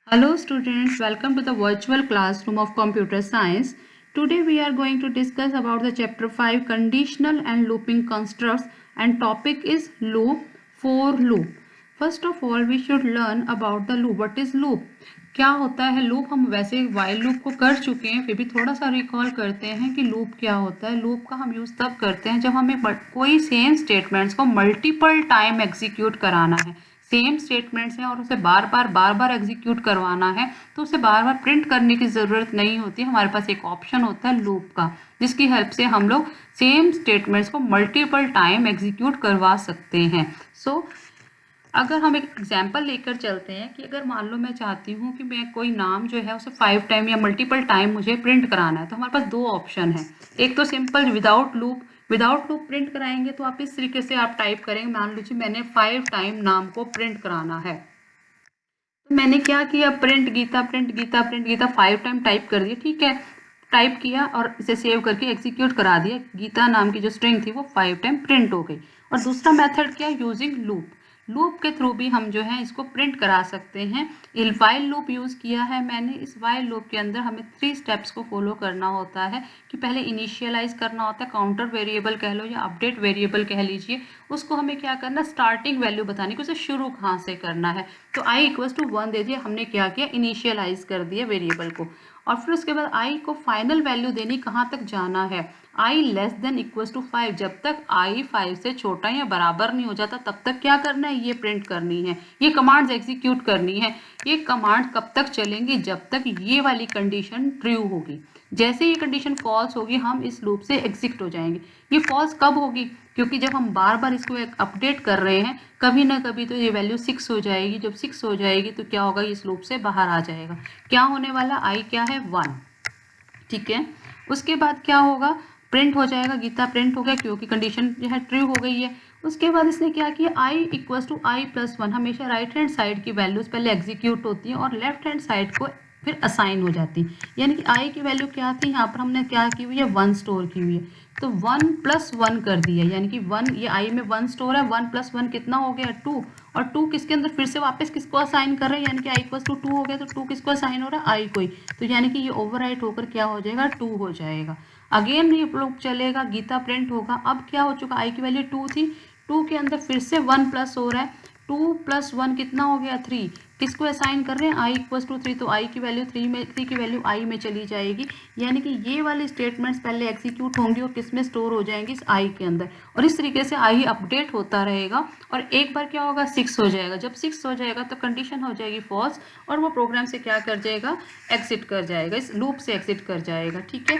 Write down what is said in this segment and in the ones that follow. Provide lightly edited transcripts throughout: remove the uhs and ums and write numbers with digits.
Hello students, welcome to the virtual classroom of computer science. Today we are going to discuss about the chapter 5 conditional and looping constructs and topic is loop, for loop. First of all we should learn about the loop. What is loop? क्या होता है loop? हम वैसे while loop को कर चुके हैं, फिर भी थोड़ा सा रिकॉल करते हैं कि लूप क्या होता है। लूप का हम यूज़ तब करते हैं जब हमें कोई सेम स्टेटमेंट्स को मल्टीपल टाइम एग्जीक्यूट कराना है। सेम स्टेटमेंट्स हैं और उसे बार बार एग्जीक्यूट करवाना है, तो उसे बार बार प्रिंट करने की ज़रूरत नहीं होती। हमारे पास एक ऑप्शन होता है लूप का, जिसकी हेल्प से हम लोग सेम स्टेटमेंट्स को मल्टीपल टाइम एग्जीक्यूट करवा सकते हैं। अगर हम एक एग्जाम्पल लेकर चलते हैं कि अगर मान लो मैं चाहती हूँ कि मैं कोई नाम जो है उसे 5 टाइम या मल्टीपल टाइम मुझे प्रिंट कराना है, तो हमारे पास दो ऑप्शन है। एक तो सिंपल विदाउट लूप प्रिंट कराएंगे, तो आप इस तरीके से आप टाइप करेंगे, मान लीजिए मैंने 5 टाइम नाम को प्रिंट कराना है, तो मैंने क्या किया, प्रिंट गीता 5 टाइम टाइप कर दिया। ठीक है, टाइप किया और इसे सेव करके एग्जीक्यूट करा दिया। गीता नाम की जो स्ट्रिंग थी वो 5 टाइम प्रिंट हो गई। और दूसरा मेथड क्या, यूजिंग लूप के थ्रू भी हम जो है इसको प्रिंट करा सकते हैं। वाइल लूप यूज़ किया है मैंने। इस वाइल लूप के अंदर हमें 3 स्टेप्स को फॉलो करना होता है कि पहले इनिशियलाइज करना होता है, काउंटर वेरिएबल कह लो या अपडेट वेरिएबल कह लीजिए। उसको हमें क्या करना, स्टार्टिंग वैल्यू बताने की, उसे शुरू कहाँ से करना है। तो i = 1 दे दिया, हमने क्या किया, इनिशियलाइज कर दिया वेरिएबल को। और फिर उसके बाद i को फाइनल वैल्यू देनी, कहाँ तक जाना है, i <= 5। जब तक i 5 से छोटा या बराबर नहीं हो जाता तब तक क्या करना है, ये प्रिंट करनी है, ये कमांड्स एग्जीक्यूट करनी है। ये कमांड कब तक चलेंगी, जब तक ये वाली कंडीशन ट्रू होगी। जैसे ये कंडीशन फॉल्स होगी हम इस लूप से एग्जिट हो जाएंगे। ये फॉल्स कब होगी, क्योंकि जब हम बार बार इसको एक अपडेट कर रहे हैं, कभी ना कभी तो ये वैल्यू 6 हो जाएगी। जब 6 हो जाएगी तो क्या होगा, इस लूप से बाहर आ जाएगा। क्या होने वाला, i क्या है, 1। ठीक है, उसके बाद क्या होगा, प्रिंट हो जाएगा, गीता प्रिंट हो गया क्योंकि कंडीशन जो है ट्रू हो गई है। उसके बाद इसने क्या किया, i = i+1। हमेशा राइट हैंड साइड की वैल्यूज पहले एग्जीक्यूट होती है और लेफ्ट हैंड साइड को फिर असाइन हो जाती है। यानी कि i की वैल्यू क्या थी, यहाँ पर हमने क्या की हुई है, 1 स्टोर की हुई है, तो 1 + 1 कर दिया। यानी कि 1, ये i में 1 स्टोर है, 1 + 1 कितना हो गया, 2। और 2 किसके अंदर फिर से वापस किसको असाइन कर रहे हैं, यानी कि i = 2 हो गया, तो 2 किसको असाइन हो रहा है, i को ही। तो यानी कि ये ओवरराइट होकर क्या हो जाएगा, 2 हो जाएगा। अगेन ये लूप चलेगा, गीता प्रिंट होगा। अब क्या हो चुका, i की वैल्यू 2 थी, 2 के अंदर फिर से 1 प्लस हो रहा है, 2 + 1 कितना हो गया, 3। किसको असाइन कर रहे हैं, i = 3, तो i की वैल्यू 3 की वैल्यू i में चली जाएगी। यानी कि ये वाली स्टेटमेंट्स पहले एग्जीक्यूट होंगी और किस में स्टोर हो जाएंगी, इस i के अंदर। और इस तरीके से i अपडेट होता रहेगा और एक बार क्या होगा, 6 हो जाएगा। जब 6 हो जाएगा तो कंडीशन हो जाएगी फॉल्स और वो प्रोग्राम से क्या कर जाएगा, एग्जिट कर जाएगा, इस लूप से एग्जिट कर जाएगा। ठीक है,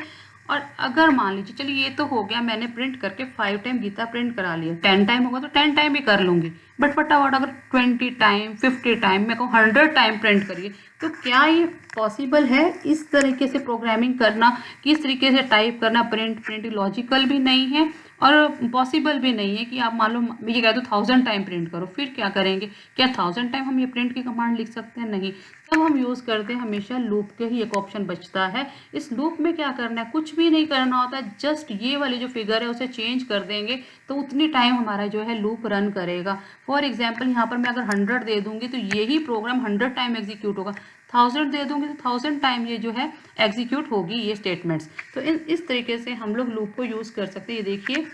और अगर मान लीजिए, चलिए ये तो हो गया, मैंने प्रिंट करके 5 टाइम गीता प्रिंट करा लिया, 10 टाइम होगा तो 10 टाइम भी कर लूंगी। बट फटाफट अगर 20 टाइम, 50 टाइम, मैं कहूँ 100 टाइम प्रिंट करिए, तो क्या ये पॉसिबल है इस तरीके से प्रोग्रामिंग करना, किस तरीके से टाइप करना, प्रिंट लॉजिकल भी नहीं है और पॉसिबल भी नहीं है कि आप मान लो ये कह दो 1000 टाइम प्रिंट करो, फिर क्या करेंगे, क्या 1000 टाइम हम ये प्रिंट की कमांड लिख सकते हैं, नहीं। तब हम यूज़ करते हैं हमेशा लूप के ही, एक ऑप्शन बचता है। इस लूप में क्या करना है, कुछ भी नहीं करना होता, जस्ट ये वाली जो फिगर है उसे चेंज कर देंगे तो उतनी टाइम हमारा जो है लूप रन करेगा। फॉर एग्जाम्पल यहाँ पर मैं अगर 100 दे दूंगी तो यही प्रोग्राम 100 टाइम एग्जीक्यूट होगा, 1000 दे दूंगी तो 1000 टाइम ये जो है एग्जीक्यूट होगी ये स्टेटमेंट्स। तो इस तरीके से हम लोग लूप को यूज़ कर सकते हैं। ये देखिए,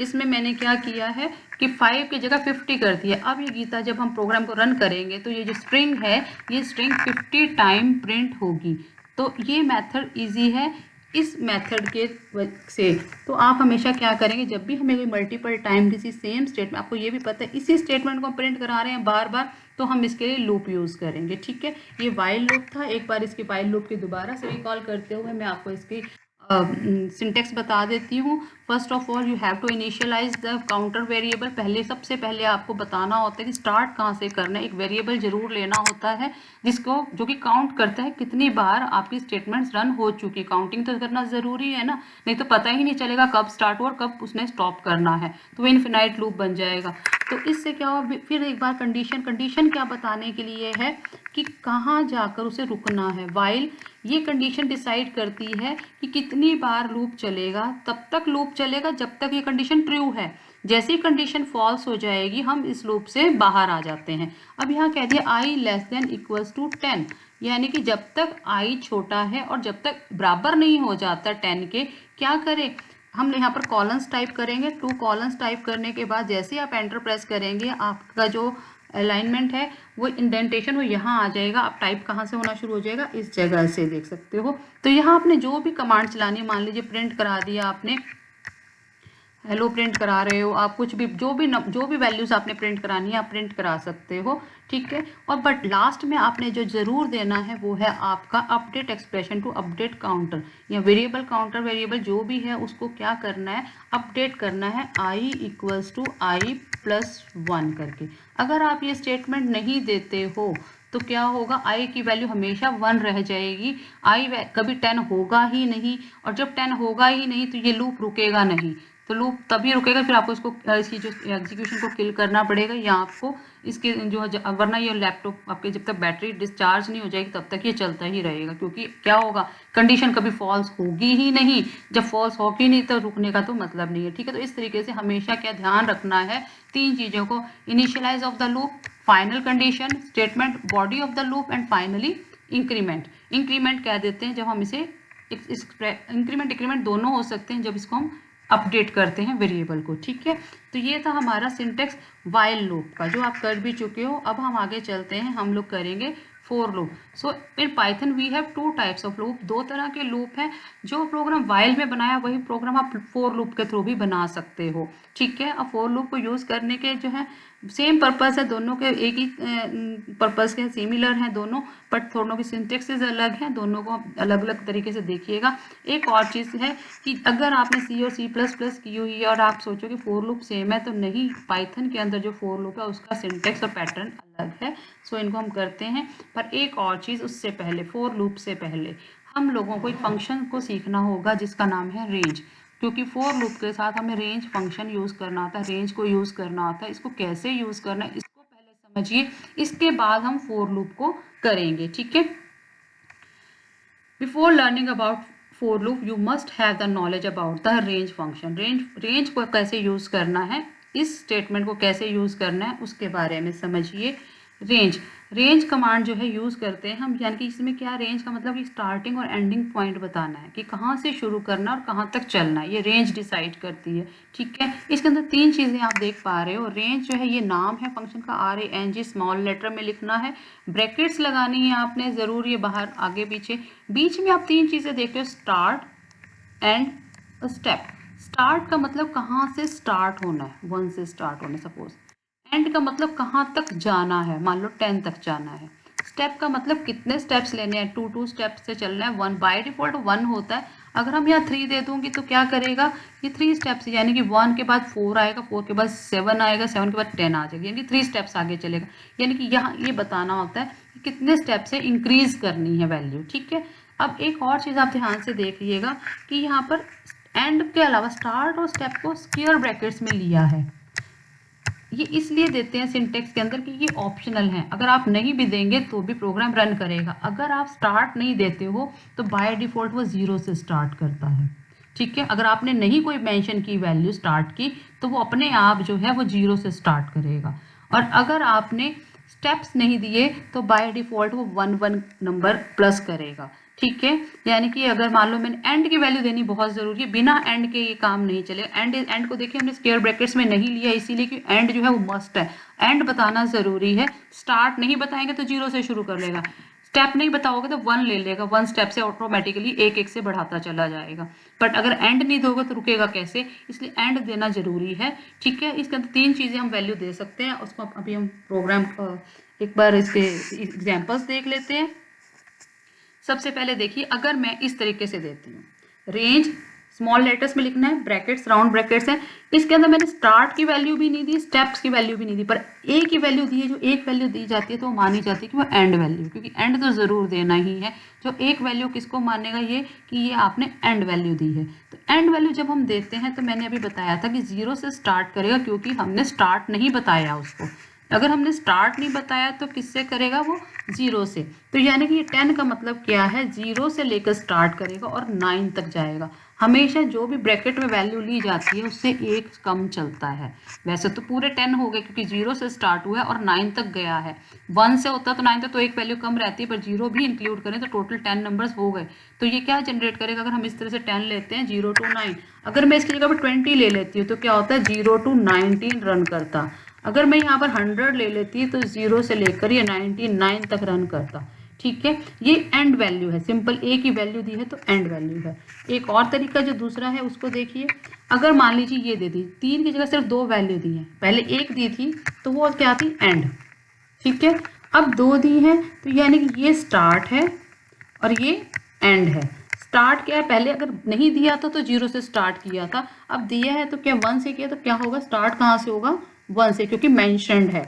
इसमें मैंने क्या किया है कि 5 की जगह 50 कर दिया। अब ये गीता जब हम प्रोग्राम को रन करेंगे तो ये जो स्ट्रिंग है, ये स्ट्रिंग 50 टाइम प्रिंट होगी। तो ये मेथड इजी है इस मेथड के से। तो आप हमेशा क्या करेंगे, जब भी हमें कोई मल्टीपल टाइम किसी सेम स्टेटमेंट, आपको ये भी पता है इसी स्टेटमेंट को प्रिंट करा रहे हैं बार बार, तो हम इसके लिए लूप यूज़ करेंगे। ठीक है, ये वाइल लूप था। एक बार इसके वाइल लूप की दोबारा से रिकॉल करते हुए मैं आपको इसकी सिंटेक्स बता देती हूँ। First of all you have to initialise the counter variable. पहले सबसे पहले आपको बताना होता है कि स्टार्ट कहाँ से करना है। एक वेरिएबल जरूर लेना होता है जिसको जो कि काउंट करता है कितनी बार आपकी स्टेटमेंट्स रन हो चुकी। काउंटिंग तो करना ज़रूरी है ना, नहीं तो पता ही नहीं चलेगा कब स्टार्ट हुआ और कब उसने स्टॉप करना है, तो वो इनफिनाइट लूप बन जाएगा। तो इससे क्या हुआ, फिर एक बार कंडीशन क्या बताने के लिए है कि कहाँ जाकर उसे रुकना है। वाइल ये कंडीशन डिसाइड करती है कि कितनी बार लूप चलेगा, तब तक लूप चलेगा जब तक ये कंडीशन ट्रू है। जैसी कंडीशन फॉल्स हो जाएगी हम इस लूप से बाहर आ जाते हैं। अब यहाँ कह दिया i less than equals to 10, यानी कि जब तक i छोटा है और जब तक बराबर नहीं हो जाता 10 के, क्या करें, हम यहाँ पर कॉलन्स टाइप करेंगे। 2 कॉलन्स टाइप करने के बाद जैसे आप एंटर प्रेस करेंगे आपका जो अलाइनमेंट है वो इंडेंटेशन वो यहाँ आ जाएगा। अब टाइप कहाँ से होना शुरू हो जाएगा, इस जगह से देख सकते हो। तो यहाँ आपने जो भी कमांड चलानी है, मान लीजिए प्रिंट करा दिया आपने, हेलो प्रिंट करा रहे हो आप, कुछ भी जो भी वैल्यूज आपने प्रिंट करानी है आप प्रिंट करा सकते हो, ठीक है। और बट लास्ट में आपने जो जरूर देना है वो है आपका update expression to update counter, या वेरिएबल काउंटर वेरिएबल जो भी है उसको क्या करना है, अपडेट करना है i equals to i plus 1 करके। अगर आप ये स्टेटमेंट नहीं देते हो तो क्या होगा, i की वैल्यू हमेशा 1 रह जाएगी, i कभी 10 होगा ही नहीं, और जब 10 होगा ही नहीं तो ये लूप रुकेगा नहीं। तो लूप तभी रुकेगा, फिर आपको इसकी जो एग्जीक्यूशन को किल करना पड़ेगा, या आपको इसके जो, वरना ये लैपटॉप आपके जब तक बैटरी डिस्चार्ज नहीं हो जाएगी तब तक ये चलता ही रहेगा, क्योंकि क्या होगा, कंडीशन कभी फॉल्स होगी ही नहीं। जब फॉल्स होगी नहीं तो रुकने का तो मतलब नहीं है, ठीक है। तो इस तरीके से हमेशा क्या ध्यान रखना है, 3 चीज़ों को, initialise of the loop, final condition, statement, body of the loop and finally increment. Increment कह देते हैं जब हम इसे, इंक्रीमेंट डिक्रीमेंट दोनों हो सकते हैं जब इसको हम अपडेट करते हैं वेरिएबल को, ठीक है। तो ये था हमारा सिंटेक्स व्हाइल लूप का, जो आप कर भी चुके हो। अब हम आगे चलते हैं, हम लोग करेंगे for loop. So in Python we have 2 types of loop, 2 तरह के लूप हैं। जो प्रोग्राम व्हाइल में बनाया वही प्रोग्राम आप फोर लूप के थ्रू भी बना सकते हो, ठीक है। अब फोर लूप को यूज करने के जो है सेम पर्पस है, दोनों के एक ही पर्पस के सिमिलर हैं दोनों, बट दोनों की सिंटेक्सेस अलग हैं, दोनों को अलग अलग तरीके से देखिएगा। एक और चीज़ है कि अगर आपने सी और C++ की हुई है और आप सोचो कि फोर लूप सेम है, तो नहीं, पाइथन के अंदर जो फोर लूप है उसका सिंटेक्स और पैटर्न अलग है। सो इनको हम करते हैं। पर एक और चीज़ उससे पहले, फोर लूप से पहले हम लोगों को एक फंक्शन को सीखना होगा जिसका नाम है रेंज, क्योंकि फोर लूप के साथ हमें रेंज फंक्शन यूज़ करना आता है, रेंज को यूज़ करना आता है। इसको कैसे यूज़ करना है इसको पहले समझिए, इसके बाद हम फोर लूप को करेंगे, ठीक है। Before learning about for loop you must have the knowledge about the range function. Range को कैसे यूज़ करना है, इस स्टेटमेंट को कैसे यूज़ करना है उसके बारे में समझिए। रेंज कमांड जो है यूज़ करते हैं हम, यानी कि इसमें क्या, रेंज का मतलब कि स्टार्टिंग और एंडिंग पॉइंट बताना है कि कहाँ से शुरू करना और कहाँ तक चलना है, ये रेंज डिसाइड करती है, ठीक है। इसके अंदर 3 चीज़ें आप देख पा रहे हो। रेंज जो है ये नाम है फंक्शन का, RANG स्मॉल लेटर में लिखना है, ब्रैकेट्स लगानी है आपने ज़रूर, ये बाहर आगे पीछे, बीच में आप 3 चीज़ें देख रहे हो, स्टार्ट, एंड, स्टेप। स्टार्ट का मतलब कहाँ से स्टार्ट होना है, 1 से स्टार्ट होना है सपोज। एंड का मतलब कहाँ तक जाना है, मान लो 10 तक जाना है। स्टेप का मतलब कितने स्टेप्स लेने हैं, 2 स्टेप्स से चलना है। 1 बाय डिफॉल्ट 1 होता है, अगर हम यहाँ 3 दे दूंगी तो क्या करेगा, ये 3 स्टेप्स, यानी कि 1 के बाद 4 आएगा, 4 के बाद 7 आएगा, 7 के बाद 10 आ जाएगा, यानी कि 3 स्टेप्स आगे चलेगा। यानी कि यहाँ ये बताना होता है कि कितने स्टेप से इंक्रीज करनी है वैल्यू, ठीक है। अब एक और चीज़ आप ध्यान से देखिएगा कि यहाँ पर एंड के अलावा स्टार्ट और स्टेप को स्क्वायर ब्रैकेट्स में लिया है। ये इसलिए देते हैं सिंटेक्स के अंदर कि ये ऑप्शनल है, अगर आप नहीं भी देंगे तो भी प्रोग्राम रन करेगा। अगर आप स्टार्ट नहीं देते हो तो बाय डिफॉल्ट वो 0 से स्टार्ट करता है, ठीक है। अगर आपने नहीं कोई मेंशन की वैल्यू स्टार्ट की तो वो अपने आप जो है वो 0 से स्टार्ट करेगा। और अगर आपने स्टेप्स नहीं दिए तो बाय डिफॉल्ट वो 1 नंबर प्लस करेगा, ठीक है। यानी कि अगर मान लो मैंने एंड की वैल्यू देनी बहुत ज़रूरी है, बिना एंड के ये काम नहीं चलेगा। एंड को देखिए हमने स्क्वायर ब्रैकेट्स में नहीं लिया इसीलिए कि एंड जो है वो मस्ट है, एंड बताना ज़रूरी है। स्टार्ट नहीं बताएंगे तो 0 से शुरू कर लेगा, स्टेप नहीं बताओगे तो 1 ले लेगा, 1 स्टेप से ऑटोमेटिकली एक से बढ़ाता चला जाएगा। बट अगर एंड नहीं दोगे तो रुकेगा कैसे, इसलिए एंड देना जरूरी है, ठीक है। इसके अंदर 3 चीज़ें हम वैल्यू दे सकते हैं, उसको अभी हम प्रोग्राम एक बार इसके एग्जाम्पल्स देख लेते हैं। सबसे पहले देखिए, अगर मैं इस तरीके से देती हूँ, रेंज स्मॉल लेटर्स में लिखना है, ब्रैकेट्स राउंड ब्रैकेट्स हैं, इसके अंदर मैंने स्टार्ट की वैल्यू भी नहीं दी, स्टेप्स की वैल्यू भी नहीं दी, पर एक ही वैल्यू दी है। जो एक वैल्यू दी जाती है तो वो मानी जाती है कि वो एंड वैल्यू, क्योंकि एंड तो ज़रूर देना ही है। जो एक वैल्यू किसको मानेगा, ये कि ये आपने एंड वैल्यू दी है। तो एंड वैल्यू जब हम देते हैं तो मैंने अभी बताया था कि 0 से स्टार्ट करेगा, क्योंकि हमने स्टार्ट नहीं बताया उसको। अगर हमने स्टार्ट नहीं बताया तो किससे करेगा वो, 0 से। तो यानी कि ये 10 का मतलब क्या है, 0 से लेकर स्टार्ट करेगा और 9 तक जाएगा। हमेशा जो भी ब्रैकेट में वैल्यू ली जाती है उससे एक कम चलता है। वैसे तो पूरे 10 हो गए क्योंकि 0 से स्टार्ट हुआ है और 9 तक गया है। 1 से होता तो 9 तक तो एक वैल्यू कम रहती है, पर 0 भी इंक्लूड करें तो टोटल 10 नंबर्स हो गए। तो ये क्या जनरेट करेगा, अगर हम इस तरह से 10 लेते हैं 0 to 9, अगर मैं इसकी जगह पर 20 ले लेती हूँ तो क्या होता है, 0 to 19 रन करता। अगर मैं यहाँ पर 100 ले लेती तो 0 से लेकर ये 99 तक रन करता। ठीक है, ये एंड वैल्यू है, सिंपल एक ही वैल्यू दी है तो एंड वैल्यू है। एक और तरीका जो दूसरा है उसको देखिए, अगर मान लीजिए ये दे दी, 3 की जगह सिर्फ 2 वैल्यू दी है, पहले 1 दी थी तो वो क्या थी, एंड। ठीक है, अब 2 दी है तो यानी कि ये स्टार्ट है और ये एंड है। स्टार्ट क्या है, पहले अगर नहीं दिया था तो 0 से स्टार्ट किया था, अब दिया है तो क्या 1 से किया, तो क्या होगा, स्टार्ट कहाँ से होगा, 1 से, क्योंकि मेंशन्ड है।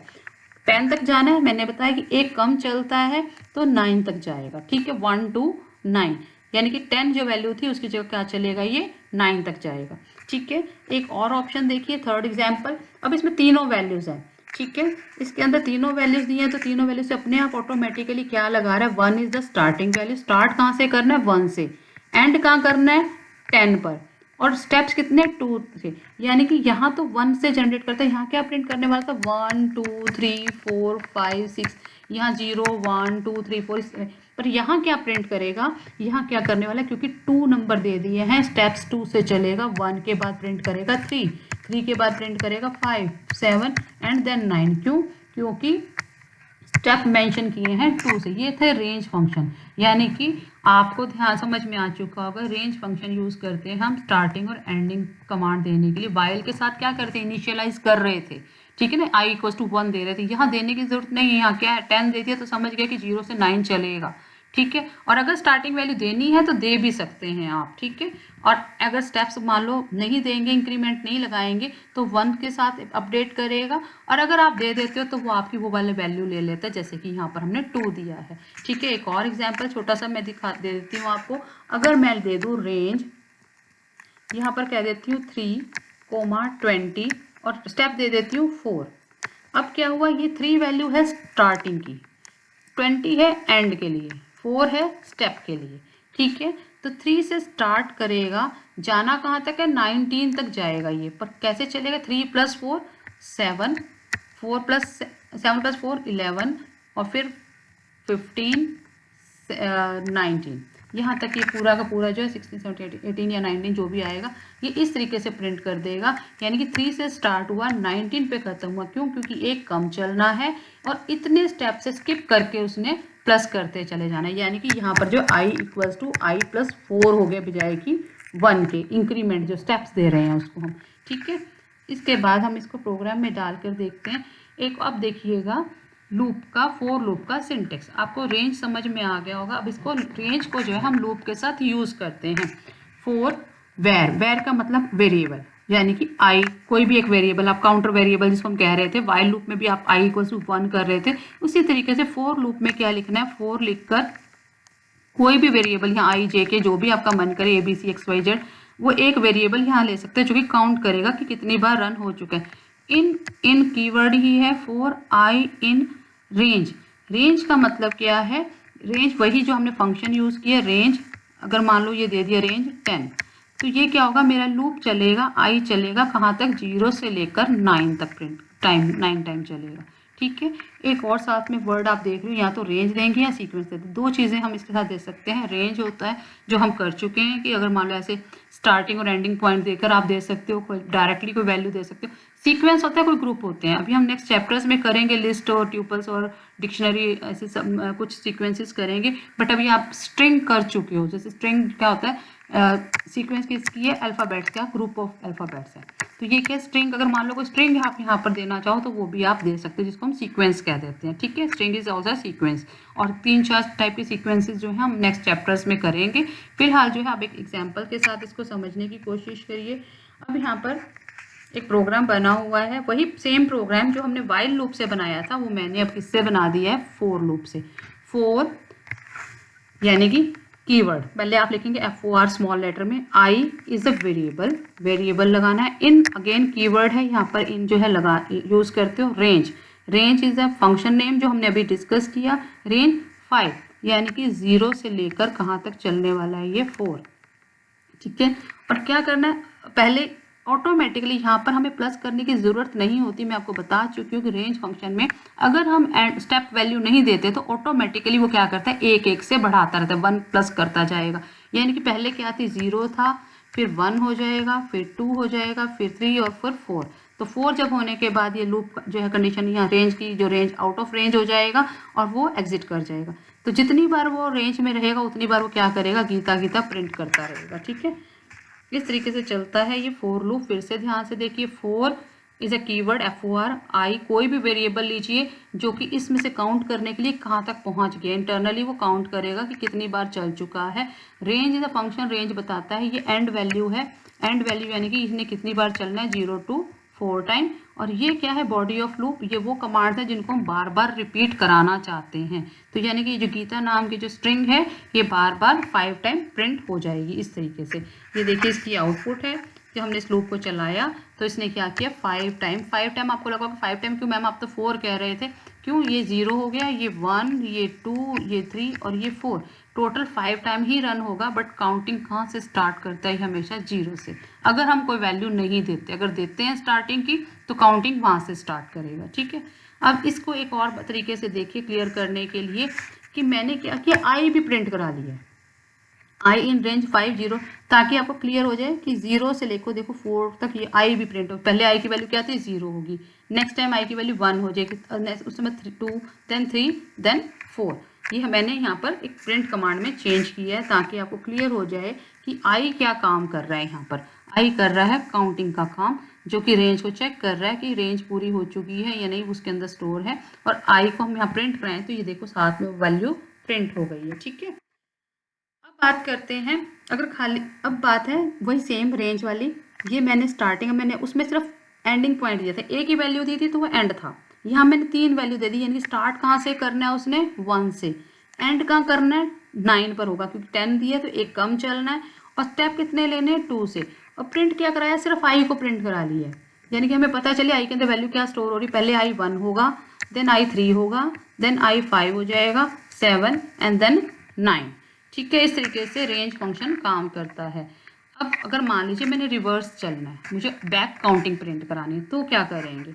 10 तक जाना है, मैंने बताया कि एक कम चलता है तो 9 तक जाएगा। ठीक है, 1 to 9, यानी कि 10 जो वैल्यू थी उसकी जगह क्या चलेगा, ये 9 तक जाएगा। ठीक है, एक और ऑप्शन देखिए, थर्ड एग्जाम्पल। अब इसमें तीनों वैल्यूज हैं। ठीक है, इसके अंदर तीनों वैल्यूज दी हैं तो तीनों वैल्यूज से अपने आप ऑटोमेटिकली क्या लगा रहा है, 1 is the starting value. Start कहाँ से करना है, 1 से। एंड कहाँ करना है, 10 पर। और स्टेप्स कितने, 2 से, यानी कि यहाँ तो 1 से जनरेट करता है, यहाँ क्या प्रिंट करने वाला था, 1 2 3 4 5 6, यहाँ 0 1 2 3 4, पर यहाँ क्या प्रिंट करेगा, यहाँ क्या करने वाला है, क्योंकि 2 नंबर दे दिए हैं, स्टेप्स 2 से चलेगा। 1 के बाद प्रिंट करेगा 3, 3 के बाद प्रिंट करेगा 5 7 एंड देन 9। क्यों, क्योंकि स्टेप मेंशन किए हैं 2 से। ये थे रेंज फंक्शन, यानी कि आपको ध्यान समझ में आ चुका होगा, रेंज फंक्शन यूज करते हैं हम स्टार्टिंग और एंडिंग कमांड देने के लिए। वाइल के साथ क्या करते हैं, इनिशियलाइज कर रहे थे। ठीक है ना, i = 1 दे रहे थे, यहाँ देने की जरूरत नहीं है, यहाँ क्या है 10 दे दिया तो समझ गया कि 0 से 9 चलेगा। ठीक है, और अगर स्टार्टिंग वैल्यू देनी है तो दे भी सकते हैं आप। ठीक है, और अगर स्टेप्स मान लो नहीं देंगे, इंक्रीमेंट नहीं लगाएंगे तो 1 के साथ अपडेट करेगा, और अगर आप दे देते हो तो वो आपकी वो वाले वैल्यू ले लेता है, जैसे कि यहाँ पर हमने 2 दिया है। ठीक है, एक और एग्जाम्पल छोटा सा मैं दे देती हूँ आपको। अगर मैं दे दूँ रेंज, यहाँ पर कह देती हूँ 3, 20 और स्टेप दे देती हूँ 4। अब क्या हुआ, ये 3 वैल्यू है स्टार्टिंग की, 20 है एंड के लिए, 4 है स्टेप के लिए। ठीक है, तो 3 से स्टार्ट करेगा, जाना कहाँ तक है, 19 तक जाएगा ये, पर कैसे चलेगा, 3 + 4 7, 4 + 7 + 4 11 और फिर 15 19, यहाँ तक ये पूरा का पूरा जो है 16 17 18 या 19 जो भी आएगा ये इस तरीके से प्रिंट कर देगा। यानी कि 3 से स्टार्ट हुआ, 19 पे खत्म हुआ। क्यों, क्योंकि एक कम चलना है और इतने स्टेप से स्किप करके उसने प्लस करते चले जाना है। यानी कि यहाँ पर जो i = i + 4 हो गया बजाय कि 1 के, इंक्रीमेंट जो स्टेप्स दे रहे हैं उसको हम। ठीक है, इसके बाद हम इसको प्रोग्राम में डालकर देखते हैं। एक अब देखिएगा लूप का, फोर लूप का सिंटेक्स। आपको रेंज समझ में आ गया होगा। अब इसको रेंज को जो है हम लूप के साथ यूज करते हैं। फोर वेर, वेर का मतलब वेरिएबल, यानी कि आई कोई भी एक वेरिएबल, आप काउंटर वेरिएबल जिसको हम कह रहे थे, वाइल लूप में भी आप i = 1 कर रहे थे, उसी तरीके से फोर लूप में क्या लिखना है, 4 लिखकर कोई भी वेरिएबल, यहाँ i j k जो भी आपका मन करे, abc xyz, वो एक वेरिएबल यहाँ ले सकते हैं जो कि काउंट करेगा कि कितनी बार रन हो चुका है। इन कीवर्ड ही है for I in range. Range का मतलब क्या है, रेंज वही जो हमने फंक्शन यूज किया रेंज। अगर मान लो ये दे दिया रेंज 10, तो ये क्या होगा, मेरा लूप चलेगा, आई चलेगा कहाँ तक, 0 से लेकर 9 तक, प्रिंट टाइम 9 टाइम चलेगा। ठीक है, एक और साथ में वर्ड आप देख रहे हो, या तो रेंज देंगे या सीक्वेंस देंगे, दो चीज़ें हम इसके साथ दे सकते हैं। रेंज होता है जो हम कर चुके हैं कि अगर मान लो ऐसे स्टार्टिंग और एंडिंग पॉइंट देकर आप दे सकते हो, कोई डायरेक्टली कोई वैल्यू दे सकते हो। सीक्वेंस होता है कोई ग्रुप होते हैं, अभी हम नेक्स्ट चैप्टर्स में करेंगे, लिस्ट और ट्यूपल्स और डिक्शनरी ऐसे सब कुछ सीक्वेंसेस करेंगे। बट अभी आप स्ट्रिंग कर चुके हो, जैसे स्ट्रिंग क्या होता है, सीक्वेंस किसकी है, अल्फ़ाबेट्स का, ग्रुप ऑफ अल्फ़ाबेट्स है। तो ये क्या स्ट्रिंग, अगर मान लो कोई स्ट्रिंग आप यहाँ पर देना चाहो तो वो भी आप दे सकते हो, जिसको हम सीक्वेंस कह देते हैं। ठीक है, स्ट्रिंग इज ऑल्सो सीक्वेंस। और 3-4 टाइप के सीक्वेंसेस जो है हम नेक्स्ट चैप्टर्स में करेंगे। फिलहाल जो है आप एक एग्जाम्पल के साथ इसको समझने की कोशिश करिए। अब यहाँ पर एक प्रोग्राम बना हुआ है, वही सेम प्रोग्राम जो हमने वाइल लूप से बनाया था वो मैंने अब किससे बना दिया है, फोर लूप से। फोर यानी कि कीवर्ड, पहले आप लिखेंगे FOR स्मॉल लेटर में, i is a variable, variable लगाना है। इन अगेन कीवर्ड है, यहाँ पर इन जो है लगा यूज करते हो। Range, range is a function name जो हमने अभी डिस्कस किया। रेंज 5 यानी कि 0 से लेकर कहाँ तक चलने वाला है, ये 4। ठीक है, और क्या करना है, पहले ऑटोमेटिकली यहाँ पर हमें प्लस करने की ज़रूरत नहीं होती। मैं आपको बता चुकी हूँ कि रेंज फंक्शन में अगर हम स्टेप वैल्यू नहीं देते तो ऑटोमेटिकली वो क्या करता है, एक एक से बढ़ाता रहता है, 1 प्लस करता जाएगा। यानी कि पहले क्या थी, 0 था, फिर 1 हो जाएगा, फिर 2 हो जाएगा, फिर 3 और फिर 4। तो 4 जब होने के बाद ये लूप जो है कंडीशन यहाँ रेंज की जो रेंज आउट ऑफ रेंज हो जाएगा और वो एग्जिट कर जाएगा। तो जितनी बार वो रेंज में रहेगा उतनी बार वो क्या करेगा, गीता गीता प्रिंट करता रहेगा। ठीक है, इस तरीके से चलता है ये फॉर लूप। फिर से ध्यान से देखिए, four is a keyword, FOR। आई कोई भी वेरिएबल लीजिए जो कि इसमें से काउंट करने के लिए कहाँ तक पहुँच गया, इंटरनली वो काउंट करेगा कि कितनी बार चल चुका है। Range is a function, range बताता है, ये एंड वैल्यू है। एंड वैल्यू यानी कि इसने कितनी बार चलना है, 0 to 4 टाइम। और ये क्या है, बॉडी ऑफ लूप, ये वो कमांड है जिनको हम बार बार रिपीट कराना चाहते हैं। तो यानी कि जो गीता नाम की जो स्ट्रिंग है ये बार बार 5 टाइम प्रिंट हो जाएगी इस तरीके से। ये देखिए इसकी आउटपुट है कि हमने इस लूप को चलाया तो इसने क्या किया, 5 टाइम। 5 टाइम आपको लगा कि 5 टाइम क्यों मैम, आप तो 4 कह रहे थे, क्यों, ये 0 हो गया, ये 1, ये 2, ये 3 और ये 4, टोटल 5 टाइम ही रन होगा। बट काउंटिंग कहाँ से स्टार्ट करता है, हमेशा 0 से। अगर हम कोई वैल्यू नहीं देते, अगर देते हैं स्टार्टिंग की तो काउंटिंग वहाँ से स्टार्ट करेगा। ठीक है, अब इसको एक और तरीके से देखिए क्लियर करने के लिए कि मैंने क्या किया, आई भी प्रिंट करा लिया है, आई इन रेंज 5 0, ताकि आपको क्लियर हो जाए कि 0 से लेकर देखो 4 तक ये आई भी प्रिंट हो। पहले आई की वैल्यू क्या थी, 0 होगी, नेक्स्ट टाइम आई की वैल्यू 1 हो जाएगी, उस समय 2, देन 3, देन 4। ये मैंने यहाँ पर एक प्रिंट कमांड में चेंज किया है ताकि आपको क्लियर हो जाए कि आई क्या काम कर रहा है। यहाँ पर आई कर रहा है काउंटिंग का काम, जो कि रेंज को चेक कर रहा है कि रेंज पूरी हो चुकी है या नहीं, उसके अंदर स्टोर है। और आई को हम यहाँ प्रिंट कराएं तो ये देखो साथ में वैल्यू प्रिंट हो गई है। ठीक है, अब बात करते हैं, अगर खाली अब बात है वही सेम रेंज वाली। ये मैंने स्टार्टिंग में मैंने उसमें सिर्फ एंडिंग पॉइंट दिया था, एक ही वैल्यू दी थी तो वो एंड था। यहाँ मैंने 3 वैल्यू दे दी, यानी स्टार्ट कहाँ से करना है उसने, 1 से, एंड कहाँ करना है, 9 पर होगा क्योंकि 10 दिया तो एक कम चलना है। और स्टेप कितने लेने हैं, 2 से। और प्रिंट क्या कराया, सिर्फ आई को प्रिंट करा लिया है, यानी कि हमें पता चले आई के अंदर वैल्यू क्या स्टोर हो रही। पहले आई 1 होगा, देन आई 3 होगा, देन आई 5 हो जाएगा, 7 एंड देन 9। ठीक है, इस तरीके से रेंज फंक्शन काम करता है। अब अगर मान लीजिए मैंने रिवर्स चलना है, मुझे बैक काउंटिंग प्रिंट करानी है, तो क्या करेंगे,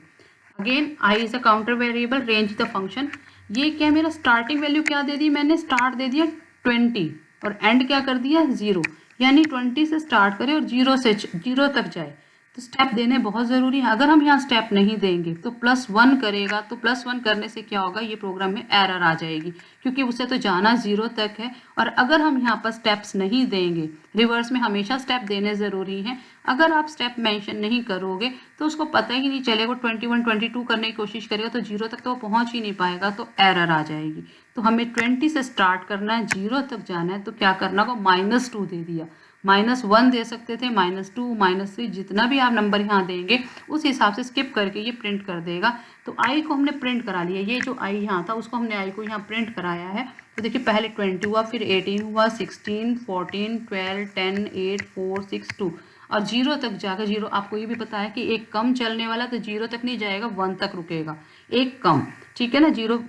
again I is a counter variable, range the function. ये क्या, मेरा स्टार्टिंग वैल्यू क्या दे दी मैंने, स्टार्ट दे दिया 20 और एंड क्या कर दिया 0, यानी 20 से स्टार्ट करे और 0 से 0 तक जाए। तो स्टेप देने बहुत ज़रूरी है। अगर हम यहाँ स्टेप नहीं देंगे तो +1 करेगा, तो +1 करने से क्या होगा, ये प्रोग्राम में एरर आ जाएगी क्योंकि उसे तो जाना 0 तक है। और अगर हम यहाँ पर स्टेप्स नहीं देंगे, रिवर्स में हमेशा स्टेप देने ज़रूरी हैं। अगर आप स्टेप मेंशन नहीं करोगे तो उसको पता ही नहीं चलेगा, 21 22 करने की कोशिश करेगा तो 0 तक तो वो पहुँच ही नहीं पाएगा, तो एरर आ जाएगी। तो हमें 20 से स्टार्ट करना है, 0 तक जाना है, तो क्या करना होगा, -2 दे दिया, -1 दे सकते थे, -2, -3, जितना भी आप नंबर यहाँ देंगे उस हिसाब से स्किप करके ये प्रिंट कर देगा। तो आई को हमने प्रिंट करा लिया, ये जो आई यहाँ था उसको हमने आई को यहाँ प्रिंट कराया है। तो देखिए पहले 20 हुआ, फिर 18 हुआ, 16, 14, 12, 10, 8, 4, 6, 2 और 0 तक जाकर 0, आपको ये भी पता है कि एक कम चलने वाला, तो 0 तक नहीं जाएगा, 1 तक रुकेगा, एक कम। ठीक है ना, 0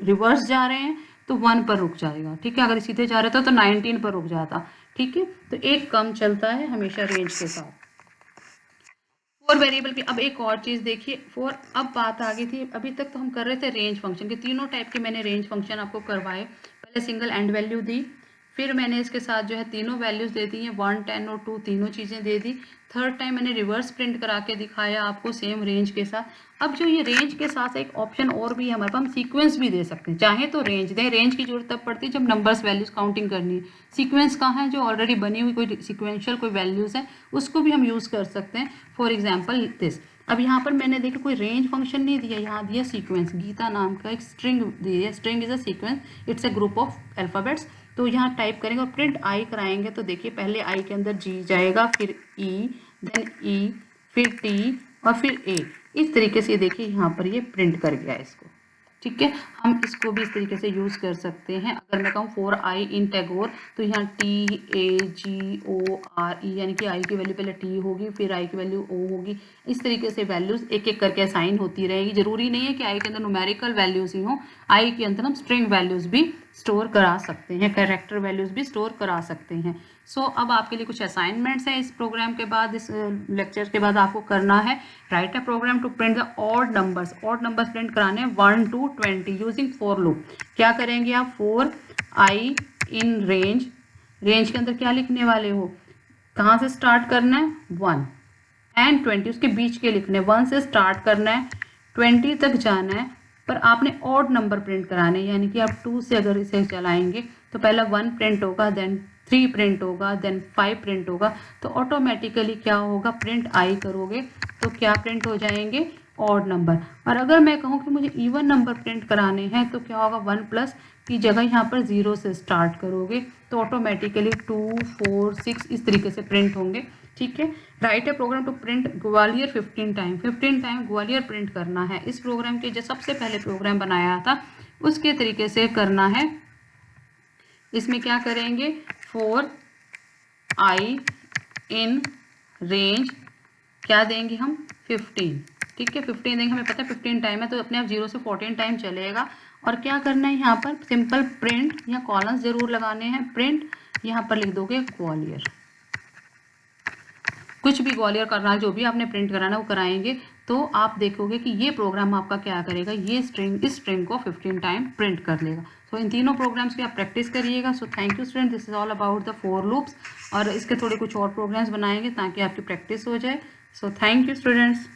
रिवर्स जा रहे हैं तो 1 पर रुक जाएगा। ठीक है, अगर सीधे जा रहे थे तो 19 पर रुक जाता। ठीक है, तो एक कम चलता है हमेशा रेंज के साथ। फोर वेरिएबल की अब एक और चीज़ देखिए, फोर अब बात आ गई थी, अभी तक तो हम कर रहे थे रेंज फंक्शन के, तीनों टाइप के मैंने रेंज फंक्शन आपको करवाए। पहले सिंगल एंड वैल्यू दी, फिर मैंने इसके साथ जो है तीनों वैल्यूज दे दी हैं, 1, 10 और 2 तीनों चीज़ें दे दी। थर्ड टाइम मैंने रिवर्स प्रिंट करा के दिखाया आपको सेम रेंज के साथ। अब जो ये रेंज के साथ एक ऑप्शन और भी है हमारे पास, हम सीक्वेंस भी दे सकते हैं, चाहे तो रेंज दें। रेंज की जरूरत तब पड़ती है जब नंबर्स वैल्यूज काउंटिंग करनी है। सीक्वेंस कहाँ है, जो ऑलरेडी बनी हुई कोई सिक्वेंशियल कोई वैल्यूज़ है उसको भी हम यूज़ कर सकते हैं। फॉर एग्जाम्पल दिस, अब यहाँ पर मैंने देखा कोई रेंज फंक्शन नहीं दिया, यहाँ दिया सीक्वेंस, गीता नाम का एक स्ट्रिंग दी है। String is a sequence, it's a group of alphabets. तो यहाँ टाइप करेंगे और प्रिंट आई कराएंगे, तो देखिए पहले आई के अंदर जी जाएगा, फिर ई, देन ई, फिर टी और फिर ए। इस तरीके से देखिए यहाँ पर ये प्रिंट कर गया इसको। ठीक है, हम इसको भी इस तरीके से यूज़ कर सकते हैं। अगर मैं कहूँ फॉर आई इन टैगोर, तो यहाँ TAGORE यानी कि आई की वैल्यू पहले T होगी, फिर आई की वैल्यू O होगी। इस तरीके से वैल्यूज़ एक एक करके असाइन होती रहेगी। जरूरी नहीं है कि आई के अंदर न्यूमेरिकल वैल्यूज़ ही हों, आई के अंदर हम स्ट्रिंग वैल्यूज़ भी स्टोर करा सकते हैं, कैरेक्टर वैल्यूज़ भी स्टोर करा सकते हैं। सो अब आपके लिए कुछ असाइनमेंट्स हैं इस प्रोग्राम के बाद, इस लेक्चर के बाद आपको करना है। Write a program to print the odd numbers print कराने हैं 1 to 20 यूजिंग फॉर लूप। क्या करेंगे आप, for I in range, range के अंदर क्या लिखने वाले हो, कहाँ से स्टार्ट करना है 1 एंड 20, उसके बीच के लिखने, 1 से स्टार्ट करना है 20 तक जाना है, पर आपने ऑड नंबर प्रिंट कराने, यानी कि आप 2 से अगर इसे चलाएंगे तो पहला 1 प्रिंट होगा, देन 3 प्रिंट होगा, देन 5 प्रिंट होगा, तो ऑटोमेटिकली क्या होगा, प्रिंट आई करोगे तो क्या प्रिंट हो जाएंगे, ऑड नंबर। और अगर मैं कहूँ कि मुझे इवन नंबर प्रिंट कराने हैं तो क्या होगा, 1 प्लस की जगह यहाँ पर 0 से स्टार्ट करोगे तो ऑटोमेटिकली 2, 4, 6 इस तरीके से प्रिंट होंगे। ठीक है, write a program to print Gwalior 15 time Gwalior print करना है। इस प्रोग्राम के जो सबसे पहले प्रोग्राम बनाया था उसके तरीके से करना है। इसमें क्या करेंगे, फॉर आई इन रेंज क्या देंगे हम, 15। ठीक है, 15 देंगे, हमें पता है 15 टाइम है तो अपने आप 0 से 14 टाइम चलेगा। और क्या करना है, यहाँ पर सिंपल प्रिंट, या कॉलम्स जरूर लगाने हैं, प्रिंट यहाँ पर लिख दोगे ग्वालियर, कुछ भी ग्वालियर करना है, जो भी आपने प्रिंट कराना है वो कराएंगे, तो आप देखोगे कि ये प्रोग्राम आपका क्या करेगा, ये स्ट्रिंग, इस स्ट्रिंग को 15 टाइम प्रिंट कर लेगा। सो इन तीनों प्रोग्राम्स की आप प्रैक्टिस करिएगा। So thank you student, this is all about the for loops, और इसके थोड़े कुछ और प्रोग्राम्स बनाएंगे ताकि आपकी प्रैक्टिस हो जाए। So thank you students.